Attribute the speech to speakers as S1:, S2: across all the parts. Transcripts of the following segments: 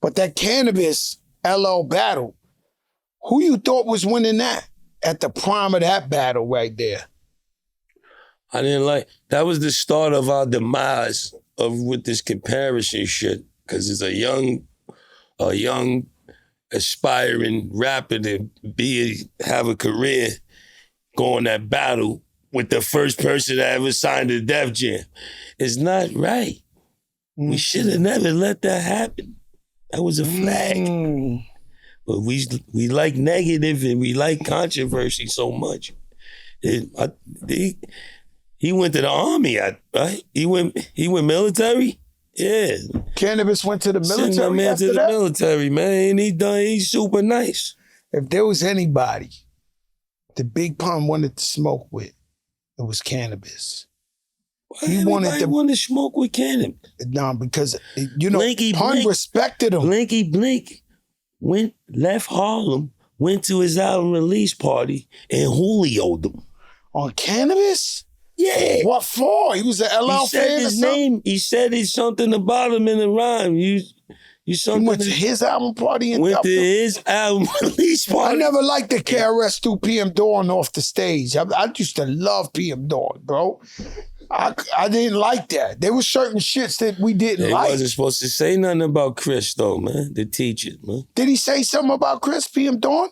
S1: But that Canibus LL battle, who you thought was winning that at the prime of that battle right there?
S2: I didn't like, that was the start of our demise with this comparison shit, because it's a young aspiring rapper to have a career, go on that battle with the first person that ever signed a Def Jam. It's not right. We should have never let that happen. That was a flag. But we like negative and we like controversy so much. He went to the army, right? He went military. Yeah.
S1: Canibus went to the military.
S2: Send my man to the military, man. He's super nice.
S1: If there was anybody the Big Pun wanted to smoke with, it was Canibus.
S2: He wanted to smoke with Canibus.
S1: No, because Pun respected him.
S2: Blinky Blink left Harlem, went to his album release party, and Julio'd him.
S1: On Canibus?
S2: Yeah.
S1: What for? He was an LL fan or something?
S2: He said it's something about him in the rhyme. He
S1: went to his album party and
S2: went to his album release party.
S1: I never liked the KRS through PM Dawn off the stage. I used to love PM Dawn, bro. I didn't like that. There were certain shits that we didn't like.
S2: He wasn't supposed to say nothing about Chris, though, man. The teacher, man.
S1: Did he say something about Chris, PM Dawn?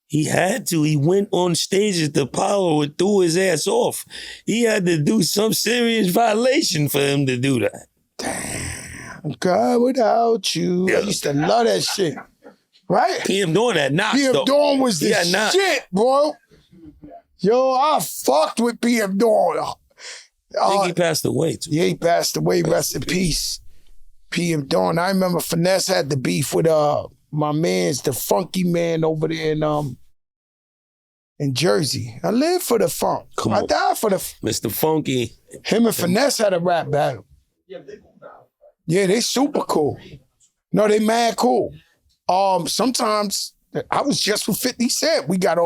S2: He had to. He went on stage at the Apollo and threw his ass off. He had to do some serious violation for him to do that.
S1: Damn. God without you. Yeah. I used to love that shit. Right?
S2: PM Dawn had knocks,
S1: PM Dawn was the shit, bro. Yo, I fucked with PM Dawn.
S2: I think he passed away, too.
S1: Yeah, he passed away. Rest in peace. PM Dawn. I remember Finesse had the beef with my man's the funky man over there in Jersey. I live for the funk. I died for the
S2: Mr. Funky.
S1: Him and Finesse had a rap battle. Yeah, they super cool. No, they mad cool. Sometimes I was just with 50 Cent. We got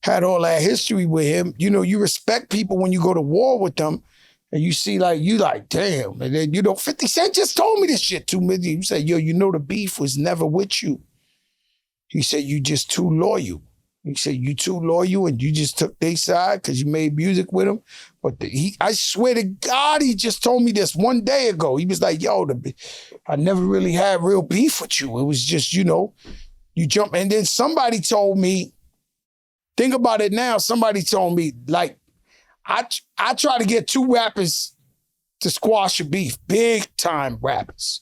S1: had all that history with him. You know, you respect people when you go to war with them. And you see, you like, damn. And then, 50 Cent just told me this shit 2 million. You say, yo, the beef was never with you. He said, you just too loyal. He said, you too loyal and you just took their side because you made music with him. But I swear to God, he just told me this one day ago. He was like, yo, I never really had real beef with you. It was just, you jump. And then somebody told me, think about it now, somebody told me, I try to get 2 rappers to squash a beef, big time rappers.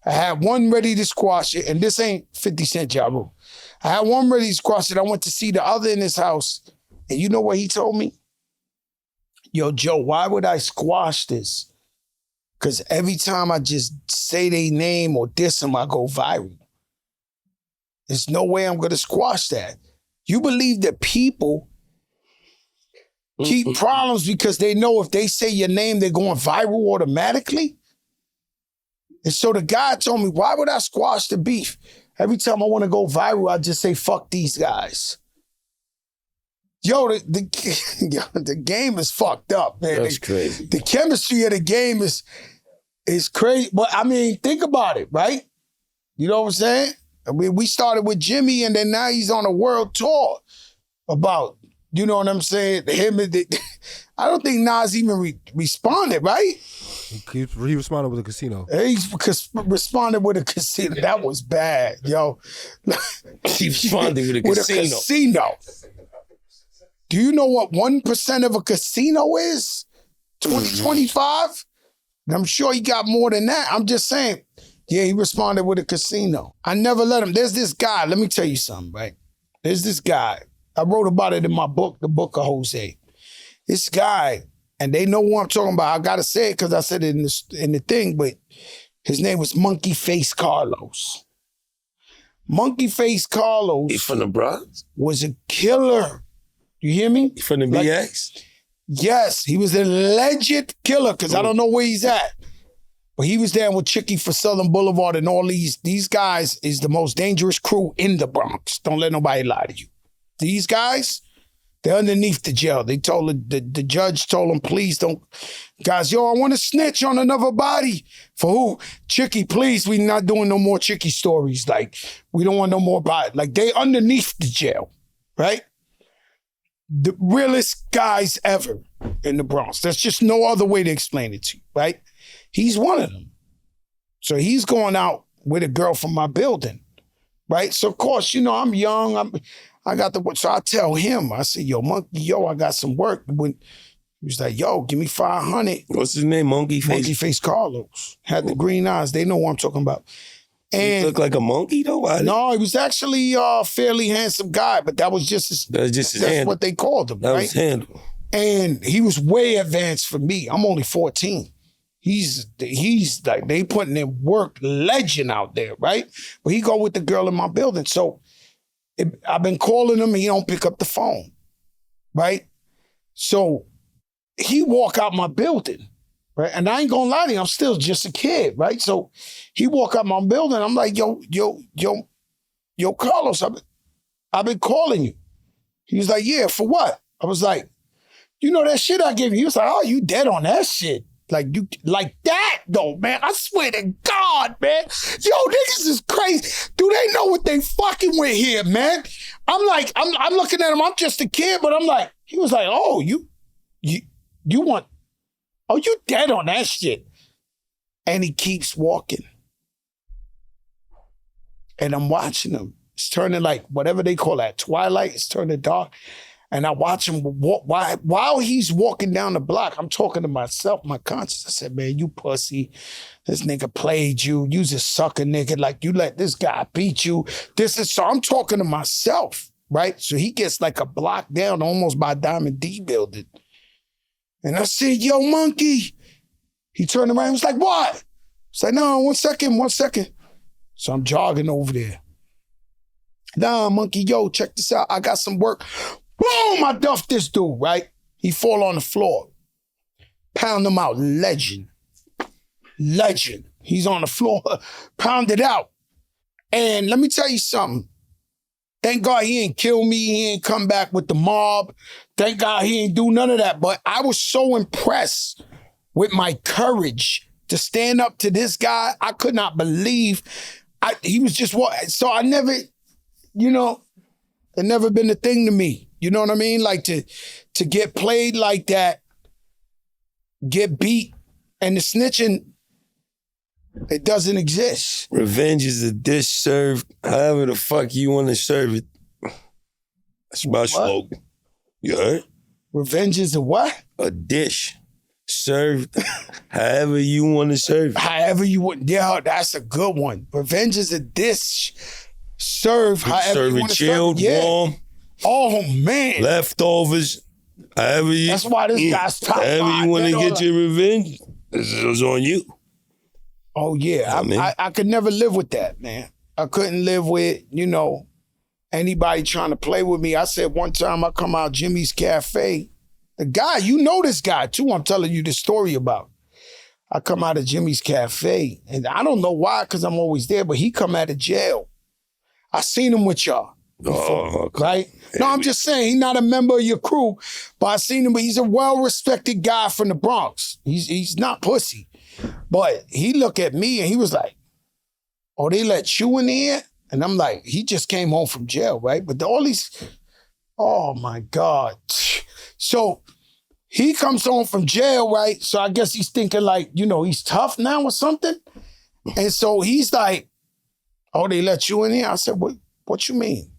S1: I had one ready to squash it, and this ain't 50 Cent Ja Rule. I had one ready to squash it. I went to see the other in his house, and you know what he told me? Yo, Joe, why would I squash this? Because every time I just say their name or diss them, I go viral. There's no way I'm going to squash that. You believe that people keep problems because they know if they say your name, they're going viral automatically? And so the guy told me, why would I squash the beef? Every time I want to go viral, I just say, fuck these guys. Yo, the game is fucked up, man.
S2: That's crazy.
S1: The chemistry of the game is crazy. But I mean, think about it, right? You know what I'm saying? I mean, we started with Jimmy, and then now he's on a world tour about, you know what I'm saying? I don't think Nas even responded, right?
S3: He responded with a casino.
S1: He responded with a casino. That was bad, yo.
S2: He responded with a
S1: casino. Do you know what 1% of a casino is? 25? And I'm sure he got more than that. I'm just saying. Yeah, he responded with a casino. I never let him. There's this guy. Let me tell you something, right? There's this guy. I wrote about it in my book, The Book of Jose. This guy, and they know what I'm talking about. I gotta say it because I said it in the thing, but his name was Monkey Face Carlos. Monkey Face Carlos.
S2: He from the Bronx?
S1: Was a killer. You hear me?
S2: He from the BX?
S1: Yes, he was a alleged killer because I don't know where he's at. But he was down with Chicky for Southern Boulevard and all these guys is the most dangerous crew in the Bronx. Don't let nobody lie to you. These guys, They're underneath the jail. They told the judge told them, please don't, guys, yo, I want to snitch on another body. For who? Chicky, please, we not doing no more Chicky stories. Like, we don't want no more body. Like, they underneath the jail, right? The realest guys ever in the Bronx. There's just no other way to explain it to you, right? He's one of them. So he's going out with a girl from my building, right? So, of course, you know, I'm young. I got the work. So I tell him, I said, yo, Monkey, yo, I got some work. When he was like, yo, give me 500.
S2: What's his name? Monkey Face?
S1: Monkey Face Carlos. Had the green eyes. They know what I'm talking about. And
S2: he looked like a monkey, though?
S1: No, he was actually a fairly handsome guy, but that was just his, that's
S2: handle.
S1: what they called him,
S2: that
S1: right?
S2: was handle.
S1: And he was way advanced for me. I'm only 14. He's like, they putting in work, legend out there, right? But he go with the girl in my building. So I've been calling him, he don't pick up the phone, right? So he walk out my building, right? And I ain't gonna lie to you, I'm still just a kid, right? So he walk out my building, I'm like, yo, Carlos, I've been calling you. He was like, yeah, for what? I was like, you know that shit I gave you? He was like, oh, you dead on that shit. Like you, like that though, man. I swear to God, man. Yo, niggas is crazy. Do they know what they fucking with here, man? I'm like, I'm looking at him. I'm just a kid, but I'm like, he was like, oh, you want, oh, you dead on that shit. And he keeps walking. And I'm watching him. It's turning like whatever they call that, twilight. It's turning dark. And I watch him walk, while he's walking down the block, I'm talking to myself, my conscience. I said, man, you pussy. This nigga played you. You's a sucker nigga. Like, you let this guy beat you. So I'm talking to myself, right? So he gets like a block down almost by Diamond D building. And I said, yo, Monkey. He turned around and was like, what? It's like, no, 1 second. So I'm jogging over there. Nah, Monkey, yo, check this out. I got some work. Boom, I duffed this dude, right? He fall on the floor. Pound him out, legend. He's on the floor, pounded out. And let me tell you something. Thank God he ain't kill me. He ain't come back with the mob. Thank God he ain't do none of that. But I was so impressed with my courage to stand up to this guy. I could not believe he was just what. So I never, you know, it never been a thing to me. You know what I mean? Like to get played like that, get beat, and the snitching, it doesn't exist.
S2: Revenge is a dish served however the fuck you want to serve it. That's my slogan. You heard?
S1: Revenge is a what?
S2: A dish served however you want to serve it.
S1: However you want. Yeah, that's a good one. Revenge is a dish served however you want to serve it.
S2: Serve it chilled, warm.
S1: Oh, man.
S2: Leftovers. However you.
S1: That's why this guy's top.
S2: However you want to get your revenge, this is on you.
S1: Oh, yeah. I could never live with that, man. I couldn't live with, you know, anybody trying to play with me. I said one time I come out Jimmy's Cafe. The guy, you know this guy too, I'm telling you this story about. I come out of Jimmy's Cafe, and I don't know why, because I'm always there, but he come out of jail. I seen him with y'all. Before, right? No, I'm just saying, he's not a member of your crew, but I seen him, but he's a well-respected guy from the Bronx. He's not pussy. But he looked at me and he was like, oh, they let you in here? And I'm like, he just came home from jail, right? But all these, oh my God. So he comes home from jail, right? So I guess he's thinking like, you know, he's tough now or something. And so he's like, oh, they let you in here? I said, what you mean?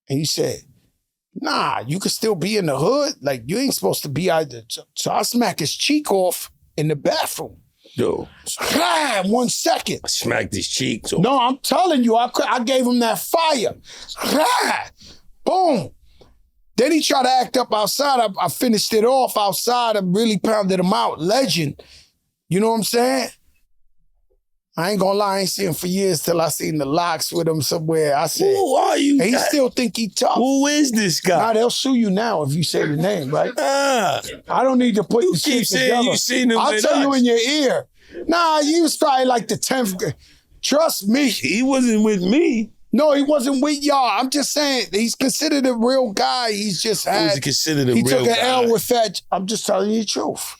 S1: And he said, nah, you could still be in the hood. Like, you ain't supposed to be out there. So I smack his cheek off in the bathroom.
S2: Yo.
S1: 1 second.
S2: I smacked his cheeks off.
S1: No, I'm telling you, I gave him that fire. Boom. Then he tried to act up outside. I finished it off outside and really pounded him out. Legend. You know what I'm saying? I ain't gonna lie, I ain't seen him for years till I seen the locks with him somewhere. I said,
S2: who are you?
S1: And he still think he tough.
S2: Who is this guy?
S1: Nah, they'll sue you now if you say the name, right? I don't need to put the shit together.
S2: You seen him
S1: I'll tell you in your ear. Nah, you was probably like the 10th grade. Trust me.
S2: He wasn't with me.
S1: No, he wasn't with y'all. I'm just saying, he's considered a real guy. He's just
S2: Who
S1: had...
S2: is considered a
S1: He
S2: real
S1: took an
S2: guy?
S1: L with Fat... I'm just telling you the truth.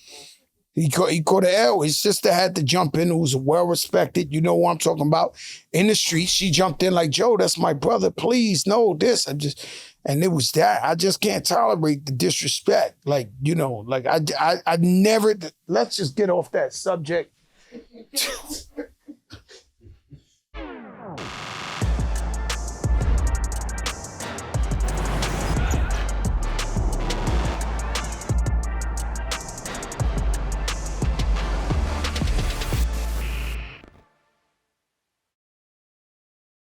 S1: He caught an L. His sister had to jump in, who's well-respected. You know what I'm talking about. In the street, she jumped in like, Joe, that's my brother. Please, no, this. And it was that. I just can't tolerate the disrespect. Like, you know, like I never... Let's just get off that subject.